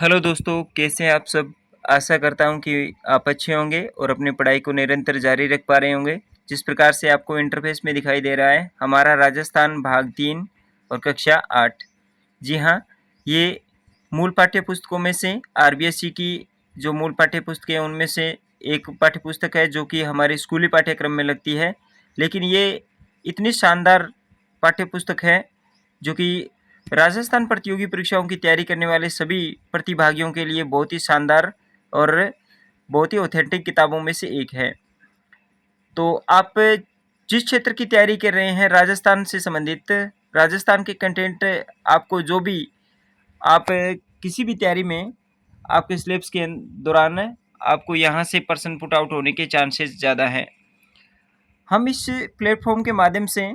Hello दोस्तों, कैसे हैं आप सब। आशा करता हूं कि आप अच्छे होंगे और अपनी पढ़ाई को निरंतर जारी रख पा रहे होंगे। जिस प्रकार से आपको इंटरफेस में दिखाई दे रहा है, हमारा राजस्थान भाग 3 और कक्षा 8। जी हाँ, ये मूल पाठ्य पुस्तकों में से आरबीएसई की जो मूल पाठ्य पुस्तकें हैं उनमें से एक पाठ्य पुस्तक है जो कि हमारे स्कूली पाठ्यक्रम में लगती है। लेकिन ये इतनी शानदार पाठ्य पुस्तक है जो कि राजस्थान प्रतियोगी परीक्षाओं की तैयारी करने वाले सभी प्रतिभागियों के लिए बहुत ही शानदार और बहुत ही ऑथेंटिक किताबों में से एक है। तो आप जिस क्षेत्र की तैयारी कर रहे हैं राजस्थान से संबंधित, राजस्थान के कंटेंट आपको जो भी आप किसी भी तैयारी में आपके सिलेबस के दौरान आपको यहाँ से प्रश्न पुट आउट होने के चांसेस ज़्यादा हैं। हम इस प्लेटफॉर्म के माध्यम से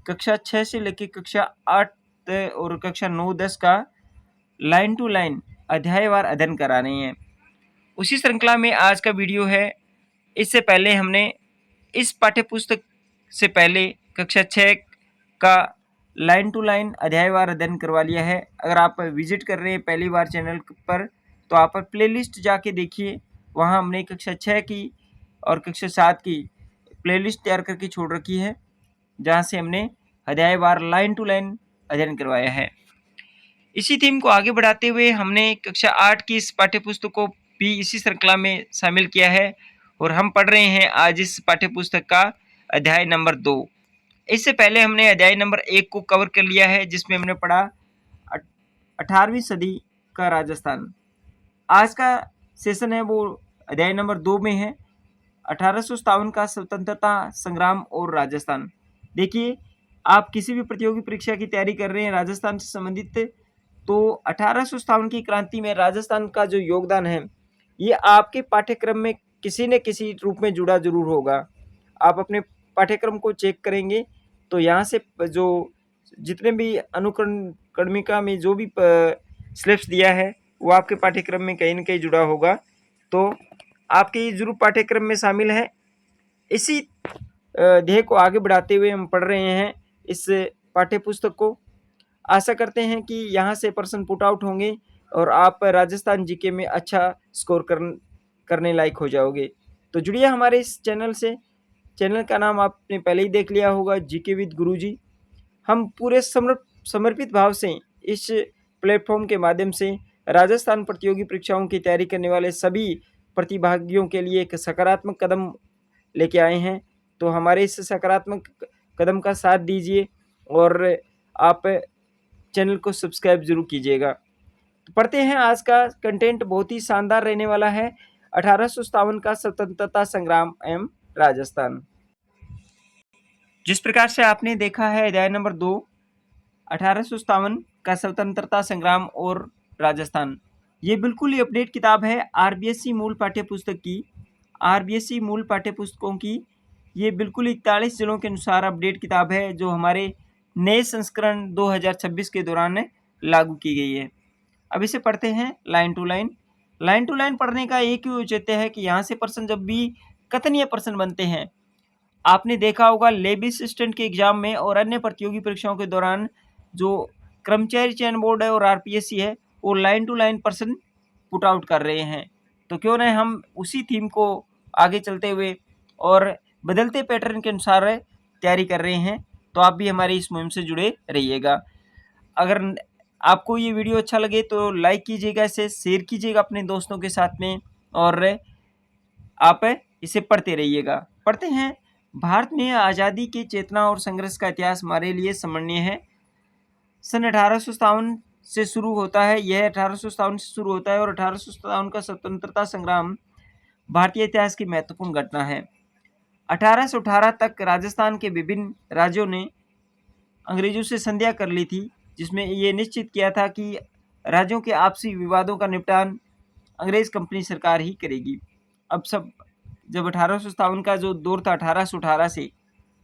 कक्षा 6 से लेकर कक्षा 8 और कक्षा 9-10 का लाइन टू लाइन अध्यायवार अध्ययन करा रहे हैं। उसी श्रृंखला में आज का वीडियो है। इससे पहले हमने इस पाठ्य पुस्तक से पहले कक्षा 6 का लाइन टू लाइन अध्यायवार अध्ययन करवा लिया है। अगर आप विजिट कर रहे हैं पहली बार चैनल पर तो आप प्लेलिस्ट जाके देखिए, वहाँ हमने कक्षा 6 की और कक्षा 7 की प्लेलिस्ट तैयार करके छोड़ रखी है, जहाँ से हमने अध्यायवार लाइन टू लाइन अध्ययन करवाया है। इसी थीम को आगे बढ़ाते हुए हमने कक्षा 8 की इस पाठ्य पुस्तक को भी इसी श्रृंखला में शामिल किया है और हम पढ़ रहे हैं आज इस पाठ्य पुस्तक का अध्याय नंबर 2। इससे पहले हमने अध्याय नंबर 1 को कवर कर लिया है, जिसमें हमने पढ़ा 18वीं सदी का राजस्थान। आज का सेशन है वो अध्याय नंबर 2 में है, 1857 का स्वतंत्रता संग्राम और राजस्थान। देखिए, आप किसी भी प्रतियोगी परीक्षा की तैयारी कर रहे हैं राजस्थान से संबंधित, तो 1857 की क्रांति में राजस्थान का जो योगदान है ये आपके पाठ्यक्रम में किसी न किसी रूप में जुड़ा जरूर होगा। आप अपने पाठ्यक्रम को चेक करेंगे तो यहाँ से जो जितने भी अनुक्रमिका में जो भी सिलेबस दिया है वो आपके पाठ्यक्रम में कहीं न कहीं जुड़ा होगा, तो आपके जरूर पाठ्यक्रम में शामिल है। इसी ध्येय को आगे बढ़ाते हुए हम पढ़ रहे हैं इस पाठ्य पुस्तक को। आशा करते हैं कि यहाँ से प्रश्न पुट आउट होंगे और आप राजस्थान जीके में अच्छा स्कोर करने लायक हो जाओगे। तो जुड़िए हमारे इस चैनल से। चैनल का नाम आपने पहले ही देख लिया होगा, जीके विद गुरुजी। हम पूरे समर्पित भाव से इस प्लेटफॉर्म के माध्यम से राजस्थान प्रतियोगी परीक्षाओं की तैयारी करने वाले सभी प्रतिभागियों के लिए एक सकारात्मक कदम लेके आए हैं। तो हमारे इस सकारात्मक कदम का साथ दीजिए और आप चैनल को सब्सक्राइब जरूर कीजिएगा। तो पढ़ते हैं, आज का कंटेंट बहुत ही शानदार रहने वाला है। 1857 का स्वतंत्रता संग्राम एवं राजस्थान। जिस प्रकार से आपने देखा है अध्याय नंबर 2, 1857 का स्वतंत्रता संग्राम और राजस्थान, ये बिल्कुल ही अपडेट किताब है आरबीएसई मूल पाठ्य पुस्तक की। आरबीएसई मूल पाठ्य पुस्तकों की ये बिल्कुल 41 जिलों के अनुसार अपडेट किताब है, जो हमारे नए संस्करण 2026 के दौरान लागू की गई है। अब इसे पढ़ते हैं line to line. Line to line पढ़ने का एक ही औचित्य है कि यहाँ से प्रश्न जब भी कथनीय प्रश्न बनते हैं, आपने देखा होगा लेबी असिस्टेंट के एग्जाम में और अन्य प्रतियोगी परीक्षाओं के दौरान जो कर्मचारी चयन बोर्ड है और आरपीएससी है वो लाइन टू लाइन प्रश्न पुट आउट कर रहे हैं। तो क्यों न हम उसी थीम को आगे चलते हुए और बदलते पैटर्न के अनुसार तैयारी कर रहे हैं। तो आप भी हमारी इस मुहिम से जुड़े रहिएगा। अगर आपको ये वीडियो अच्छा लगे तो लाइक कीजिएगा, इसे शेयर कीजिएगा अपने दोस्तों के साथ में और आप इसे पढ़ते रहिएगा। पढ़ते हैं, भारत में आज़ादी की चेतना और संघर्ष का इतिहास हमारे लिए स्मरणीय है। सन 1857 से शुरू होता है, यह 1857 से शुरू होता है और 1857 का स्वतंत्रता संग्राम भारतीय इतिहास की महत्वपूर्ण घटना है। 1818 तक राजस्थान के विभिन्न राज्यों ने अंग्रेजों से संधियां कर ली थी, जिसमें ये निश्चित किया था कि राज्यों के आपसी विवादों का निपटान अंग्रेज कंपनी सरकार ही करेगी। अब सब जब 1857 का जो दौर था 1818 से,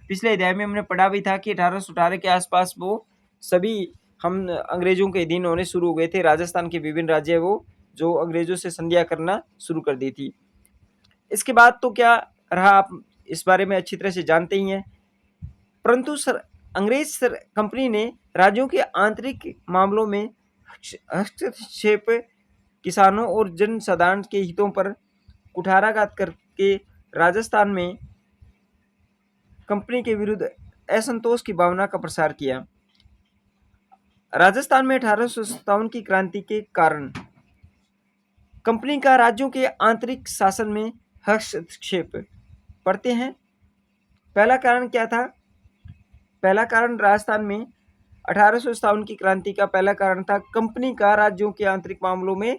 पिछले अध्याय में हमने पढ़ा भी था कि 1818 के आसपास वो सभी हम अंग्रेजों के अधीन होने शुरू हो गए थे। राजस्थान के विभिन्न राज्य वो जो अंग्रेजों से संधियां करना शुरू कर दी थी। इसके बाद तो क्या रहा आप इस बारे में अच्छी तरह से जानते ही हैं, परंतु अंग्रेज कंपनी ने राज्यों के आंतरिक मामलों में हस्तक्षेप किसानों और जनसाधारण के हितों पर कुठाराघात करके राजस्थान में कंपनी के विरुद्ध असंतोष की भावना का प्रसार किया। राजस्थान में 1857 की क्रांति के कारण कंपनी का राज्यों के आंतरिक शासन में हस्तक्षेप पड़ते हैं। पहला कारण क्या था? पहला कारण राजस्थान में 1857 की क्रांति का पहला कारण था कंपनी का राज्यों के आंतरिक मामलों में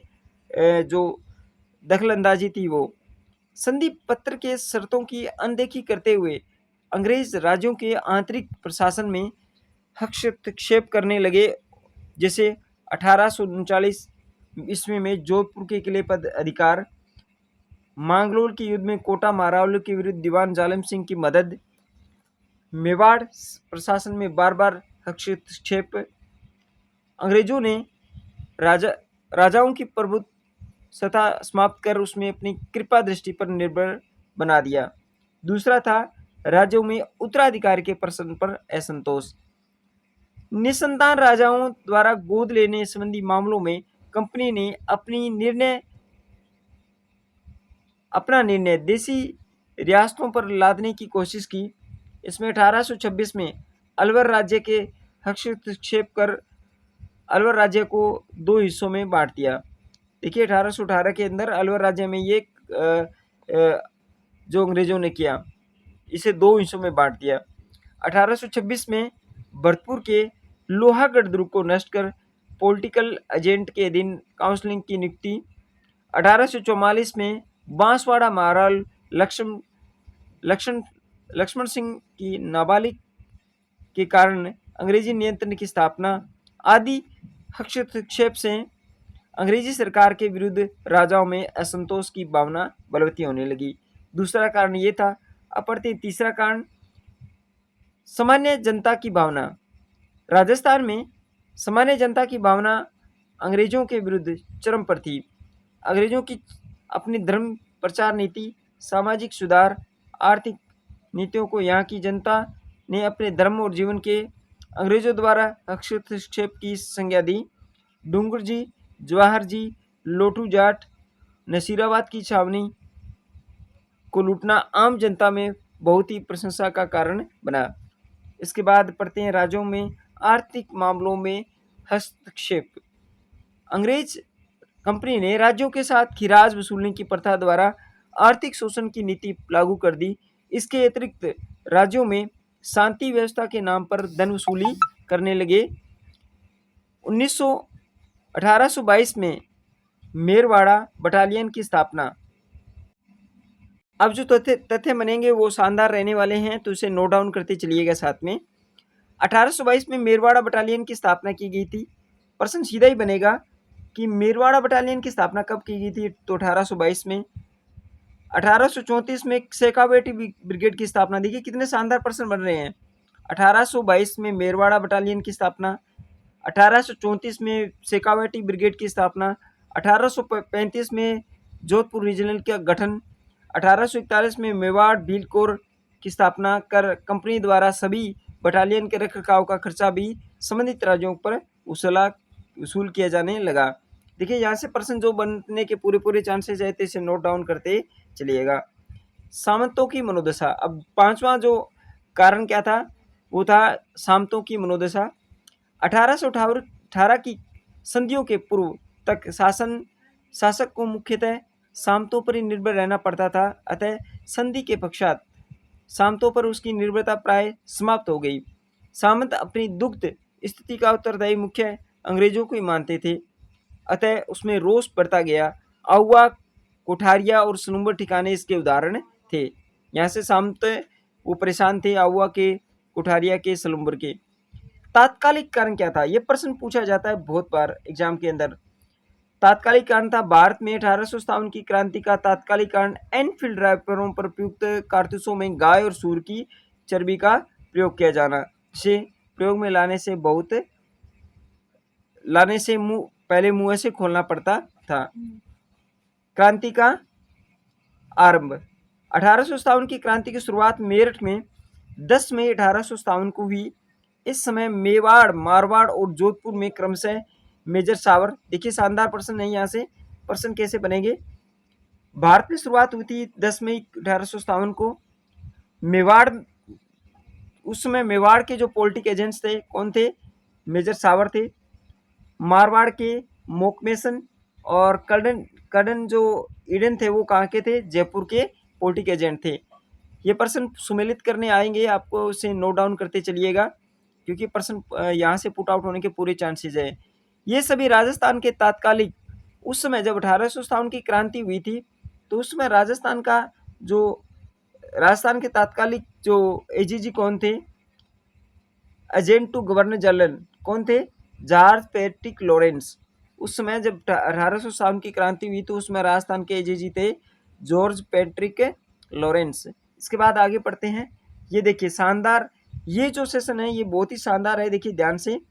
जो दखलंदाजी थी। वो संधि पत्र के शर्तों की अनदेखी करते हुए अंग्रेज राज्यों के आंतरिक प्रशासन में हस्तक्षेप करने लगे। जैसे 1839 ईस्वी में जोधपुर के किले पर अधिकार, मांगलोर के युद्ध में कोटा मारावल के विरुद्ध दीवान जालिम सिंह की मदद, मेवाड़ प्रशासन में बार बार हस्तक्षेप, अंग्रेजों ने राजाओं की प्रभुत्व समाप्त कर उसमें अपनी कृपा दृष्टि पर निर्भर बना दिया। दूसरा था राज्यों में उत्तराधिकार के प्रश्न पर असंतोष। निसंतान राजाओं द्वारा गोद लेने संबंधी मामलों में कंपनी ने अपना निर्णय देसी रियासतों पर लादने की कोशिश की। इसमें 1826 में अलवर राज्य के हस्तक्षेप कर अलवर राज्य को दो हिस्सों में बांट दिया। देखिए 1818 के अंदर अलवर राज्य में ये जो अंग्रेजों ने किया, इसे दो हिस्सों में बांट दिया। 1826 में भरतपुर के लोहागढ़ दुर्ग को नष्ट कर पॉलिटिकल एजेंट के अधीन काउंसिलिंग की नियुक्ति। 1844 में बांसवाड़ा महाराल लक्ष्मण सिंह की नाबालिग के कारण अंग्रेजी नियंत्रण की स्थापना आदि हस्तक्षेप से अंग्रेजी सरकार के विरुद्ध राजाओं में असंतोष की भावना बलवती होने लगी। दूसरा कारण ये था। तीसरा कारण सामान्य जनता की भावना। राजस्थान में सामान्य जनता की भावना अंग्रेजों के विरुद्ध चरम पर थी। अंग्रेजों की अपनी धर्म प्रचार नीति, सामाजिक सुधार, आर्थिक नीतियों को यहाँ की जनता ने अपने धर्म और जीवन के अंग्रेजों द्वारा हस्तक्षेप की संज्ञा दी। डूंगर जी, जवाहर जी, लोटू जाट, नसीराबाद की छावनी को लूटना आम जनता में बहुत ही प्रशंसा का कारण बना। इसके बाद पढ़ते हैं राज्यों में आर्थिक मामलों में हस्तक्षेप। अंग्रेज कंपनी ने राज्यों के साथ खिराज वसूलने की प्रथा द्वारा आर्थिक शोषण की नीति लागू कर दी। इसके अतिरिक्त राज्यों में शांति व्यवस्था के नाम पर धन वसूली करने लगे। 1822 में मेरवाड़ा बटालियन की स्थापना। अब जो तथ्य बनेंगे वो शानदार रहने वाले हैं, तो इसे नोट डाउन करते चलिएगा साथ में। 1822 में मेरवाड़ा बटालियन की स्थापना की गई थी। प्रश्न सीधा ही बनेगा कि मेरवाड़ा बटालियन की स्थापना कब की गई थी? तो 1822 में। 1834 में शेखावटी ब्रिगेड की स्थापना। देखिए कितने शानदार प्रश्न बन रहे हैं। 1822 में मेरवाड़ा बटालियन की स्थापना, 1834 में शेखावटी ब्रिगेड की स्थापना, 1835 में जोधपुर रीजनल का गठन, 1841 में मेवाड़ भील कोर की स्थापना कर कंपनी द्वारा सभी बटालियन के रखरखाव का खर्चा भी संबंधित राज्यों पर वसूल किया जाने लगा। देखिए यहाँ से प्रश्न जो बनने के पूरे चांसेस है, इसे नोट डाउन करते चलिएगा। सामंतों की मनोदशा। अब पांचवा जो कारण क्या था? वो था सामंतों की मनोदशा। 1818 की संधियों के पूर्व तक शासक को मुख्यतः सामंतों पर ही निर्भर रहना पड़ता था। अतः संधि के पश्चात सामंतों पर उसकी निर्भरता प्राय समाप्त हो गई। सामंत अपनी दुग्ध स्थिति का उत्तरदायी मुख्य अंग्रेजों को ही मानते थे, अतः उसमें रोष बढ़ता गया। आहुआ, कोठारिया और सलूम्बर ठिकाने इसके उदाहरण थे। यहाँ से सामंत वो परेशान थे, आहुआ के, कोठारिया के, सलूम्बर के। तात्कालिक कारण क्या था? ये प्रश्न पूछा जाता है बहुत बार एग्जाम के अंदर। तात्कालिक कारण था भारत में 1857 की क्रांति का तात्कालिक कारण एनफील्ड राइफलों पर प्रयुक्त कारतूसों में गाय और सूर की चर्बी का प्रयोग किया जाना, जिसे प्रयोग में लाने से पहले मुंह से खोलना पड़ता था। क्रांति का आरंभ। 1857 की क्रांति की शुरुआत मेरठ में 10 मई 1857 को हुई। इस समय मेवाड़, मारवाड़ और जोधपुर में क्रमशः मेजर शावर। देखिए शानदार प्रश्न है यहाँ से। पर्सन कैसे बनेंगे। भारत में शुरुआत हुई थी 10 मई 1857 को। मेवाड़, उस समय मेवाड़ के जो पॉलिटिक एजेंट्स थे कौन थे, मेजर सावर थे। मारवाड़ के मोकमेसन और कर्डन जो ईडन थे वो कहाँ के थे, जयपुर के पॉलिटिक एजेंट थे। ये पर्सन सुमेलित करने आएंगे, आपको उसे नोट डाउन करते चलिएगा क्योंकि पर्सन यहाँ से पुट आउट होने के पूरे चांसेस है। ये सभी राजस्थान के तात्कालिक, उस समय जब 1857 की क्रांति हुई थी तो उस समय राजस्थान के तात्कालिक जो एजीजी कौन थे, एजेंट टू गवर्नर जनरल कौन थे, जॉर्ज पैट्रिक लॉरेंस। उस समय जब 1857 की क्रांति हुई तो उसमें राजस्थान के एजीजी थे जॉर्ज पैट्रिक लॉरेंस। इसके बाद आगे पढ़ते हैं। ये देखिए शानदार, ये जो सेशन है ये बहुत ही शानदार है, देखिए ध्यान से।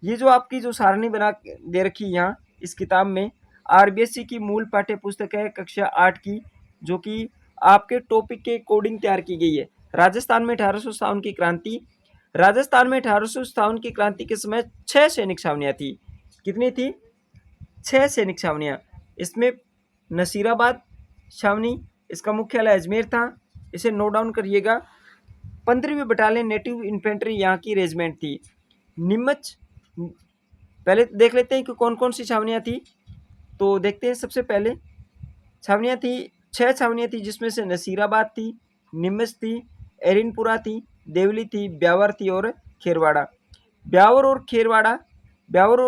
ये जो आपकी जो सारणी बना दे रखी है यहाँ इस किताब में, आरबीएससी की मूल पाठ्य पुस्तक है कक्षा 8 की, जो कि आपके टॉपिक के अकॉर्डिंग तैयार की गई है। राजस्थान में 1857 की क्रांति। राजस्थान में 1857 की क्रांति के समय 6 सैनिक छावनियाँ थी। कितनी थी, 6 सैनिक छावनियाँ। इसमें नसीराबाद छावनी, इसका मुख्यालय अजमेर था, इसे नोट डाउन करिएगा। 15वीं बटालियन नेटिव इन्फेंट्री यहाँ की रेजिमेंट थी। नीमच, पहले देख लेते हैं कि कौन कौन सी छावनियाँ थी, तो देखते हैं। सबसे पहले छावनियाँ थी, 6 छावनियाँ थी, जिसमें से नसीराबाद थी, नीमच थी, एरिनपुरा थी, देवली थी, ब्यावर थी और खेरवाड़ा। ब्यावर और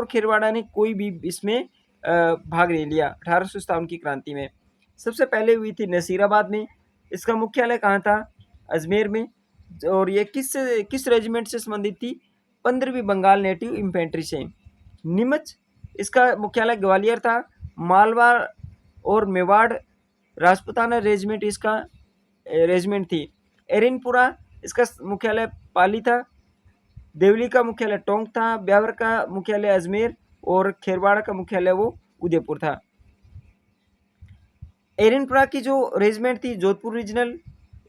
खेरवाड़ा ने कोई भी इसमें भाग नहीं लिया 1857 की क्रांति में। सबसे पहले हुई थी नसीराबाद में, इसका मुख्यालय कहाँ था, अजमेर में। और ये किस रेजिमेंट से संबंधित थी, 15वीं बंगाल नेटिव इन्फेंट्री से। नीमच, इसका मुख्यालय ग्वालियर था। मालवा और मेवाड़ राजपूताना रेजिमेंट इसका रेजिमेंट थी। एरिनपुरा, इसका मुख्यालय पाली था। देवली का मुख्यालय टोंक था। ब्यावर का मुख्यालय अजमेर और खेरवाड़ा का मुख्यालय वो उदयपुर था। एरिनपुरा की जो रेजिमेंट थी जोधपुर रीजनल,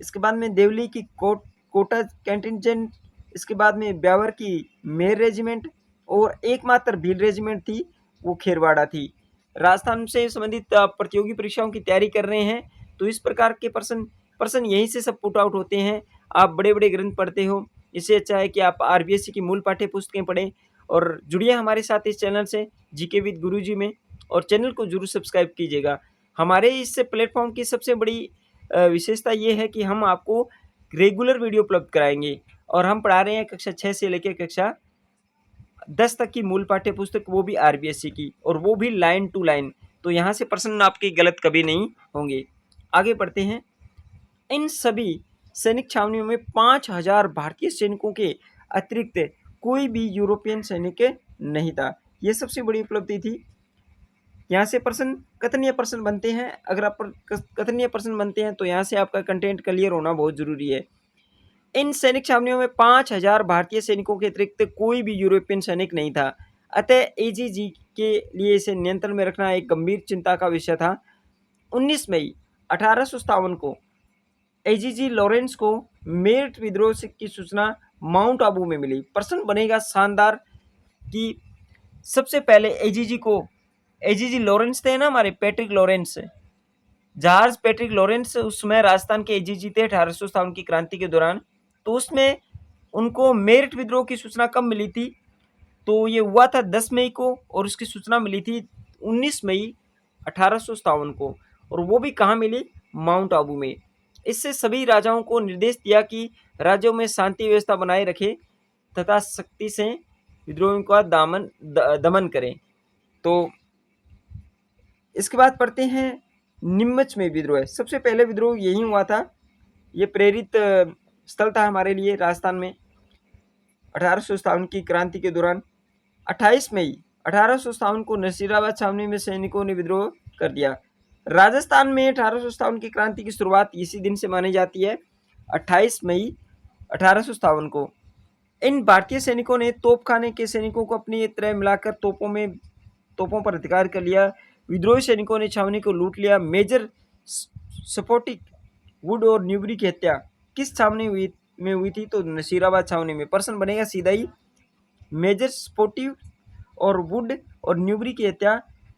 इसके बाद में देवली की कोटा कैंटिजेंट, इसके बाद में ब्यावर की मेर रेजिमेंट और एकमात्र भील रेजिमेंट थी वो खेरवाड़ा थी। राजस्थान से संबंधित प्रतियोगी परीक्षाओं की तैयारी कर रहे हैं तो इस प्रकार के पर्सन यहीं से सब पुट आउट होते हैं। आप बड़े बड़े ग्रंथ पढ़ते हो, इससे अच्छा है कि आप आरबीएससी की मूल पाठ्य पुस्तकें पढ़ें। और जुड़िए हमारे साथ इस चैनल से जीके विद गुरुजी में, और चैनल को जरूर सब्सक्राइब कीजिएगा। हमारे इस प्लेटफॉर्म की सबसे बड़ी विशेषता ये है कि हम आपको रेगुलर वीडियो उपलब्ध कराएंगे और हम पढ़ा रहे हैं कक्षा 6 से लेकर कक्षा 10 तक की मूल पाठ्य पुस्तक, वो भी आरबीएससी की, और वो भी लाइन टू लाइन। तो यहाँ से प्रश्न आपके गलत कभी नहीं होंगे। आगे बढ़ते हैं। इन सभी सैनिक छावनियों में 5000 भारतीय सैनिकों के अतिरिक्त कोई भी यूरोपियन सैनिक नहीं था। ये सबसे बड़ी उपलब्धि थी। यहाँ से प्रश्न, कथनीय प्रश्न बनते हैं। अगर आप कथनीय प्रश्न बनते हैं तो यहाँ से आपका कंटेंट क्लियर होना बहुत जरूरी है। इन सैनिक छावनियों में 5000 भारतीय सैनिकों के अतिरिक्त कोई भी यूरोपियन सैनिक नहीं था। अतः एजीजी के लिए इसे नियंत्रण में रखना एक गंभीर चिंता का विषय था। 19 मई 1857 को एजीजी लॉरेंस को मेरठ विद्रोह की सूचना माउंट आबू में मिली। प्रश्न बनेगा शानदार कि सबसे पहले एजीजी लॉरेंस थे ना, हमारे Patrick Lawrence, George Patrick Lawrence उस समय राजस्थान के एजीजी थे 1857 की क्रांति के दौरान। तो उसमें उनको मेरठ विद्रोह की सूचना कब मिली थी, तो ये हुआ था 10 मई को, और उसकी सूचना मिली थी 19 मई 1857 को, और वो भी कहाँ मिली, माउंट आबू में। इससे सभी राजाओं को निर्देश दिया कि राज्यों में शांति व्यवस्था बनाए रखे तथा सख्ती से विद्रोहियों का दमन करें। तो इसके बाद पढ़ते हैं नीमच में विद्रोह। सबसे पहले विद्रोह यही हुआ था, ये प्रेरित स्थल था हमारे लिए राजस्थान में 1857 की क्रांति के दौरान। 28 मई 1857 को नसीराबाद छावनी में सैनिकों ने विद्रोह कर दिया। राजस्थान में 1857 की क्रांति की शुरुआत इसी दिन से मानी जाती है, 28 मई 1857 को। इन भारतीय सैनिकों ने तोपखाने के सैनिकों को अपनी तरह मिलाकर तोपों पर अधिकार कर लिया। विद्रोही सैनिकों ने छावनी को लूट लिया। मेजर सपोर्टिक वुड और न्यूबरी की हत्या किस छावनी में हुई थी, तो नसीराबाद छावनी में। प्रश्न बनेगा सीधा ही, मेजर स्पोर्टिव और वुड और न्यूबरी की हत्या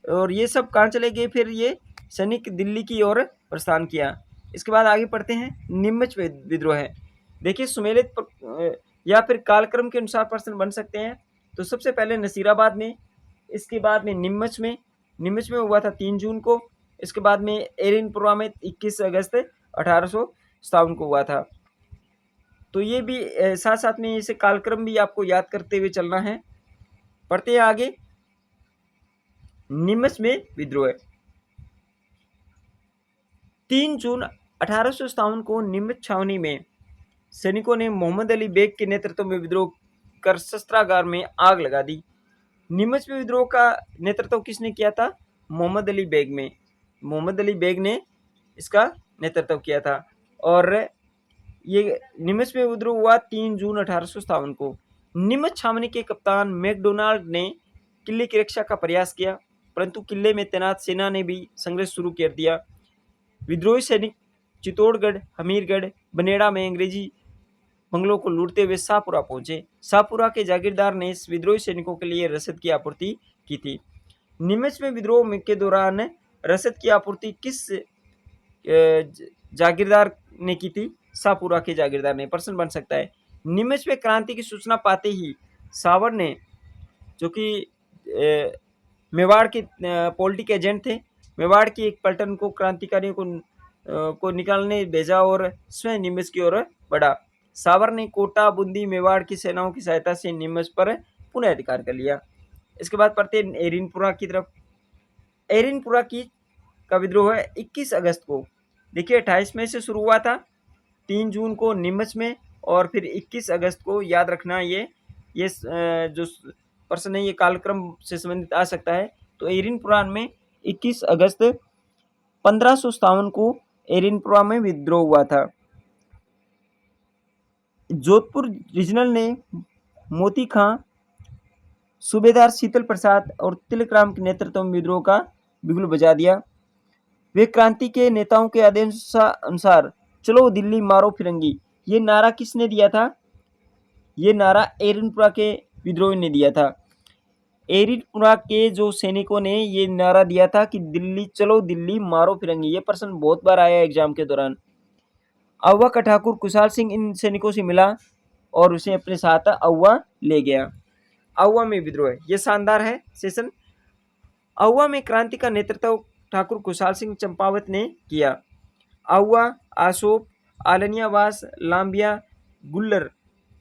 और ये सब कहाँ चले गए, फिर ये सैनिक दिल्ली की ओर प्रस्थान किया। इसके बाद आगे पढ़ते हैं निमच विद्रोह है। देखिए सुमेलित या फिर कालक्रम के अनुसार प्रश्न बन सकते हैं। तो सबसे पहले नसीराबाद में, इसके बाद में निमच में हुआ था 3 जून को। इसके बाद में एरिनपुरा में 21 अगस्त 1857 को हुआ था। तो ये भी साथ साथ में इसे कालक्रम भी आपको याद करते हुए चलना है। पढ़ते हैं आगे। निमच में विद्रोह 3 जून 1857 को निमच छावनी में सैनिकों ने मोहम्मद अली बेग के नेतृत्व में विद्रोह कर शस्त्रागार में आग लगा दी। निमच में विद्रोह का नेतृत्व किसने किया था? मोहम्मद अली बेग ने इसका नेतृत्व किया था। और ये निमच में विद्रोह हुआ 3 जून 1857 को। निमच छावनी के कप्तान मैकडोनाल्ड ने किले की रक्षा का प्रयास किया, परंतु किले में तैनात सेना ने भी संघर्ष शुरू कर दिया। विद्रोही सैनिक चित्तौड़गढ़, हमीरगढ़, बनेड़ा में अंग्रेजी बंगलों को लूटते हुए शाहपुरा पहुंचे। शाहपुरा के जागीरदार ने इस विद्रोही सैनिकों के लिए रसद की आपूर्ति की थी। निमच में विद्रोह के दौरान रसद की आपूर्ति किस जागीरदार ने की थी? शाहपुरा के जागीरदार ने। प्रश्न बन सकता है। निमच में क्रांति की सूचना पाते ही सावर ने, जो कि मेवाड़ के पॉलिटिक एजेंट थे, मेवाड़ की एक पलटन को क्रांतिकारियों को निकालने भेजा और स्वयं निमच की ओर बढ़ा। सावर ने कोटा, बूंदी, मेवाड़ की सेनाओं की सहायता से निमच पर पुनः अधिकार कर लिया। इसके बाद पढ़ते हैं एरिनपुरा की तरफ। एरिनपुरा का विद्रोह है 21 अगस्त को। देखिए 28 मई से शुरू हुआ था, 3 जून को निमच में, और फिर 21 अगस्त को। याद रखना ये जो प्रश्न है ये कालक्रम से संबंधित आ सकता है। तो एरिनपुरा में 21 अगस्त 1557 को एरिनपुरा में विद्रोह हुआ था। जोधपुर रीजनल ने मोती खां, सूबेदार शीतल प्रसाद और तिलक राम के नेतृत्व में विद्रोह का बिगुल बजा दिया। वे क्रांति के नेताओं के आदेश अनुसार चलो दिल्ली मारो फिरंगी, ये नारा किसने दिया था? ये नारा एरिनपुरा के विद्रोही ने दिया था। एरिनपुरा के जो सैनिकों ने ये नारा दिया था कि दिल्ली चलो दिल्ली मारो फिरंगी। ये प्रश्न बहुत बार आया एग्जाम के दौरान। अव्वा का ठाकुर कुशाल सिंह इन सैनिकों से मिला और उसे अपने साथ अव्वा ले गया। अव्वा में विद्रोह, ये शानदार है सेशन। अव्वा में क्रांति का नेतृत्व ठाकुर कुशाल सिंह चंपावत ने किया। अव्वा, आसोप, आलनियावास, लांबिया, गुल्लर,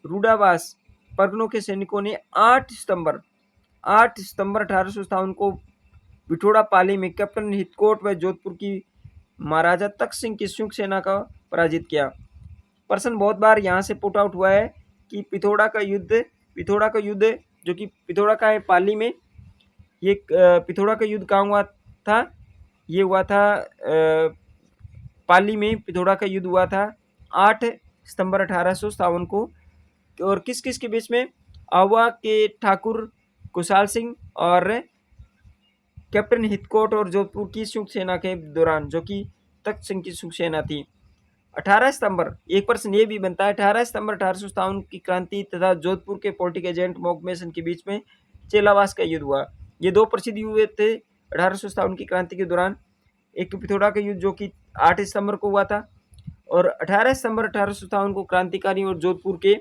रूडावास परगनों के सैनिकों ने 8 सितंबर 1857 को बिठोड़ा पाली में कैप्टन हितकोट व जोधपुर की महाराजा तख्त सिंह की संयुक्त सेना का पराजित किया। प्रश्न बहुत बार यहाँ से पुट आउट हुआ है कि पिथौरा का युद्ध जो कि पिथौरा का है पाली में। ये पिथौरा का युद्ध कहाँ हुआ था? ये हुआ था पाली में। पिथौरा का युद्ध हुआ था 8 सितंबर 1857 को। और किस किस के बीच में? अव्वा के ठाकुर कुशाल सिंह और कैप्टन हितकोट और जोधपुर की संयुक्त सेना के दौरान, जो कि तख्त सिंह की संयुक्त सेना थी। 18 सितंबर, एक प्रश्न ये भी बनता है, 18 सितंबर 1857 की क्रांति तथा जोधपुर के पॉलिटिकल एजेंट मोकमेसन के बीच में चेलावास का युद्ध हुआ। ये 2 प्रसिद्ध युद्ध थे 1857 की क्रांति के दौरान। एक तो पिथौरा का युद्ध जो कि 8 सितंबर को हुआ था, और 18 सितंबर 1857 को क्रांतिकारी और जोधपुर के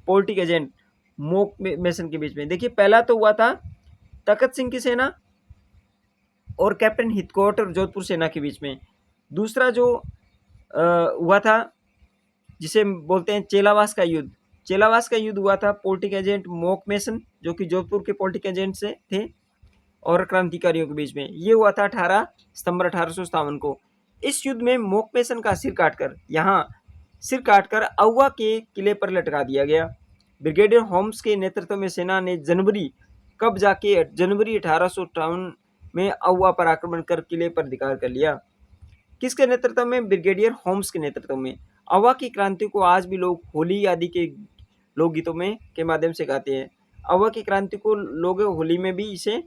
पॉलिटिकल एजेंट मोकमेसन के बीच में। देखिए पहला तो हुआ था तख्त सिंह की सेना और कैप्टन हितकोट और जोधपुर सेना के बीच में। दूसरा जो हुआ था जिसे बोलते हैं चेलावास का युद्ध हुआ था पॉलिटिकल एजेंट मोकमेसन, जो कि जोधपुर के पॉलिटिकल एजेंट से थे, और क्रांतिकारियों के बीच में। ये हुआ था 18 सितंबर 1857 को। इस युद्ध में मोकमेसन का सिर काटकर अव्वा के किले पर लटका दिया गया। ब्रिगेडियर होम्स के नेतृत्व में सेना ने जनवरी 1858 में अव्वा पर आक्रमण कर किले पर अधिकार कर लिया। किसके नेतृत्व में? ब्रिगेडियर होम्स के नेतृत्व में। अव्वा की क्रांति को आज भी लोग होली आदि के लोकगीतों में के माध्यम से गाते हैं। अव्वा की क्रांति को लोग होली में भी इसे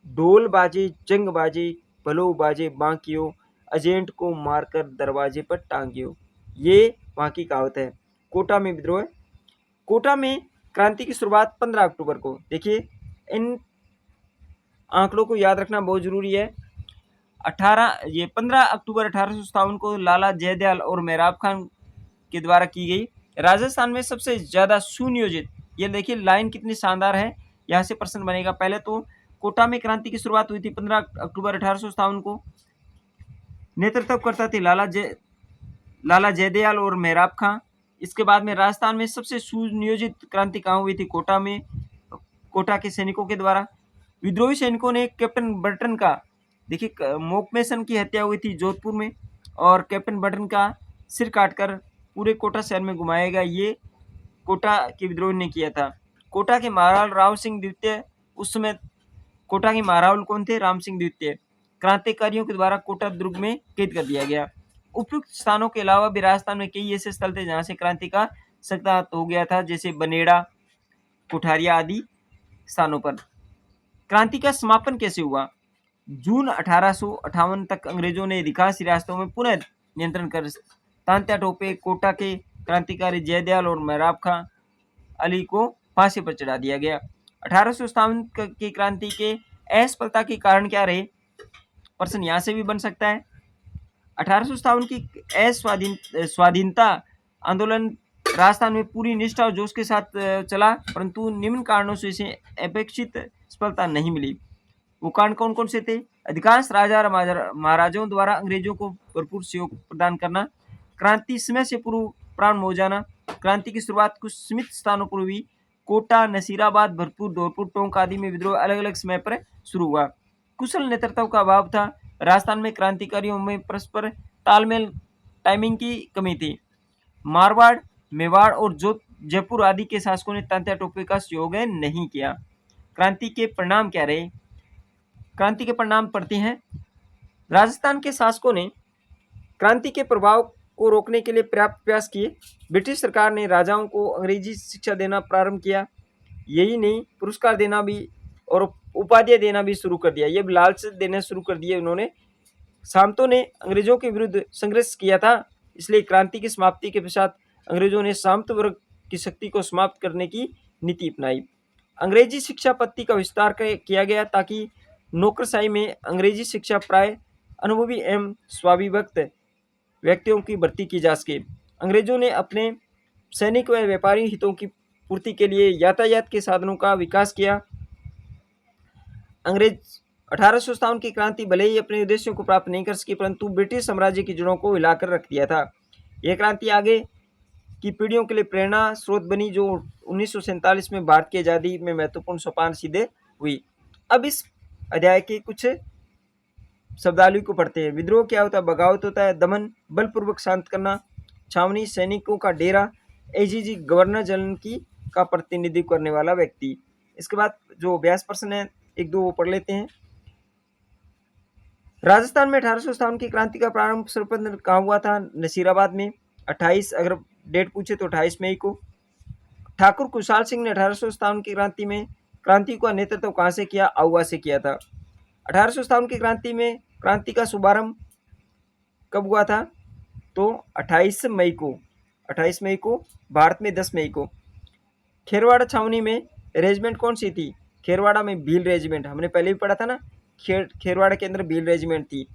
ढोल बाजे, जंग बाजे, भलो बाजे बांकियो, एजेंट को मारकर दरवाजे पर टांगियो, ये वहाँ की कहावत है। कोटा में विद्रोह। कोटा में क्रांति की शुरुआत 15 अक्टूबर को। देखिए इन आंकड़ों को याद रखना बहुत जरूरी है। 15 अक्टूबर 1857 को लाला जयदयाल और मेहराब खान के द्वारा की गई। राजस्थान में सबसे ज्यादा सुनियोजित, ये देखिए लाइन कितनी शानदार है, यहाँ से प्रश्न बनेगा। पहले तो कोटा में क्रांति की शुरुआत हुई थी 15 अक्टूबर 1857 को। नेतृत्व करता थे लाला जयदयाल और मेहराब खां। इसके बाद में राजस्थान में सबसे सुनियोजित क्रांति कहाँ हुई थी? कोटा में, कोटा के सैनिकों के द्वारा। विद्रोही सैनिकों ने कैप्टन बर्टन का, देखिए मोकमेसन की हत्या हुई थी जोधपुर में, और कैप्टन बर्टन का सिर काटकर पूरे कोटा शहर में घुमाया गया। ये कोटा के विद्रोह ने किया था। कोटा के महाराज राव सिंह द्वितीय, उस समय कोटा के महाराज कौन थे? राम सिंह द्वितीय। क्रांतिकारियों के द्वारा कोटा दुर्ग में कैद कर दिया गया। उपयुक्त स्थानों के अलावा भी राजस्थान में कई ऐसे स्थल थे जहां से क्रांति का सख्त हो गया था, जैसे बनेड़ा, कुठारिया आदि स्थानों पर। क्रांति का समापन कैसे हुआ? जून 1858 तक अंग्रेजों ने अधिकांश रियासतों में पुनः नियंत्रण कर तांत्या टोपे, कोटा के क्रांतिकारी जयदयाल और मेहराब खां अली को फांसी पर चढ़ा दिया गया। 1857 की क्रांति के असफलता के कारण क्या रहे? प्रश्न यहाँ से भी बन सकता है। 1857 की स्वाधीनता आंदोलन राजस्थान में पूरी निष्ठा और जोश के साथ चला, परंतु निम्न कारणों से इसे अपेक्षित सफलता नहीं मिली। वो कारण कौन कौन से थे? अधिकांश राजा और महाराजाओं द्वारा अंग्रेजों को भरपूर सहयोग प्रदान करना, क्रांति समय से पूर्व प्रारंभ हो जाना, क्रांति की शुरुआत कुछ सीमित स्थानों पर हुई। कोटा, नसीराबाद, भरतपुर, धौलपुर, टोंक आदि में विद्रोह अलग अलग समय पर शुरू हुआ। कुशल नेतृत्व का अभाव था। राजस्थान में क्रांतिकारियों में परस्पर तालमेल, टाइमिंग की कमी थी। मारवाड़, मेवाड़ और जयपुर आदि के शासकों ने तांत्या टोपे का सहयोग नहीं किया। क्रांति के परिणाम क्या रहे? क्रांति के परिणाम पढ़ते हैं। राजस्थान के शासकों ने क्रांति के प्रभाव को रोकने के लिए पर्याप्त प्रयास किए। ब्रिटिश सरकार ने राजाओं को अंग्रेजी शिक्षा देना प्रारंभ किया। यही नहीं, पुरस्कार देना भी और उपाधियां देना भी शुरू कर दिया। ये लालच देना शुरू कर दिए उन्होंने। सामंतों ने अंग्रेजों के विरुद्ध संघर्ष किया था, इसलिए क्रांति की समाप्ति के पश्चात अंग्रेजों ने सामंत वर्ग की शक्ति को समाप्त करने की नीति अपनाई। अंग्रेजी शिक्षा पद्धति का विस्तार किया गया ताकि नौकरशाही में अंग्रेजी शिक्षा प्राय अनुभवी एवं स्वाभिभक्त व्यक्तियों की भर्ती की जा सके। अंग्रेजों ने अपने सैनिक व व्यापारी हितों की पूर्ति के लिए यातायात के साधनों का विकास किया। अंग्रेज 1857 की क्रांति भले ही अपने उद्देश्यों को प्राप्त नहीं कर सकी, परंतु ब्रिटिश साम्राज्य की जड़ों को हिलाकर रख दिया था। यह क्रांति आगे की पीढ़ियों के लिए प्रेरणा स्रोत बनी, जो 1947 में भारत की आज़ादी में महत्वपूर्ण सोपान सिद्ध हुई। अब इस अध्याय के कुछ शब्दावली को पढ़ते हैं। विद्रोह क्या होता है? बगावत होता है, दमन, बलपूर्वक शांत करना, छावनी, सैनिकों का डेरा, एजीजी गवर्नर जनरल की का प्रतिनिधित्व करने वाला व्यक्ति। इसके बाद जो अभ्यास प्रश्न है एक दो वो पढ़ लेते हैं। राजस्थान में 1857 की क्रांति का प्रारंभ सर्वप्रथम कहाँ हुआ था? नसीराबाद में। 28, अगर डेट पूछे तो 28 मई को। ठाकुर कुशाल सिंह ने 1857 की क्रांति का नेतृत्व कहाँ से किया? आउवा से किया था। 1857 की क्रांति का शुभारंभ कब हुआ था? तो 28 मई को। 28 मई को, भारत में 10 मई को। खेरवाड़ा छावनी में रेजिमेंट कौन सी थी? खेरवाड़ा में भील रेजिमेंट, हमने पहले भी पढ़ा था ना, खेरवाड़ा के अंदर भील रेजिमेंट थी।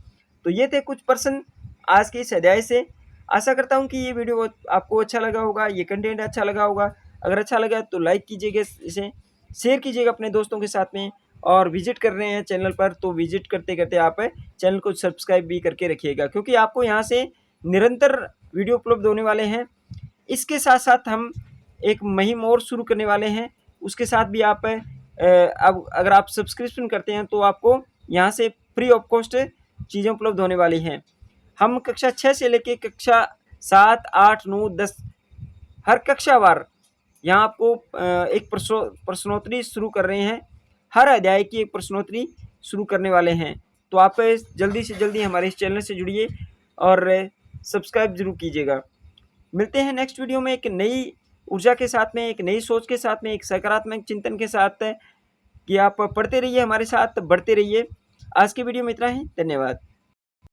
तो ये थे कुछ प्रश्न आज के इस अध्याय से। आशा करता हूँ कि ये वीडियो आपको अच्छा लगा होगा, ये कंटेंट अच्छा लगा होगा। अगर अच्छा लगा तो लाइक कीजिएगा, इसे शेयर कीजिएगा अपने दोस्तों के साथ में, और विजिट कर रहे हैं चैनल पर तो विजिट करते करते आप चैनल को सब्सक्राइब भी करके रखिएगा, क्योंकि आपको यहाँ से निरंतर वीडियो उपलब्ध होने वाले हैं। इसके साथ साथ हम एक मुहिम और शुरू करने वाले हैं, उसके साथ भी आप अब अगर आप सब्सक्रिप्शन करते हैं तो आपको यहाँ से फ्री ऑफ कॉस्ट चीज़ें उपलब्ध होने वाली हैं। हम कक्षा 6 से लेकर कक्षा 7, 8, 9, 10 हर कक्षावार यहाँ आपको एक प्रश्नोत्तरी शुरू कर रहे हैं। हर अध्याय की एक प्रश्नोत्तरी शुरू करने वाले हैं, तो आप जल्दी से जल्दी हमारे इस चैनल से जुड़िए और सब्सक्राइब जरूर कीजिएगा। मिलते हैं नेक्स्ट वीडियो में एक नई ऊर्जा के साथ में, एक नई सोच के साथ में, एक सकारात्मक चिंतन के साथ, कि आप पढ़ते रहिए हमारे साथ, बढ़ते रहिए। आज की वीडियो में इतना ही, धन्यवाद।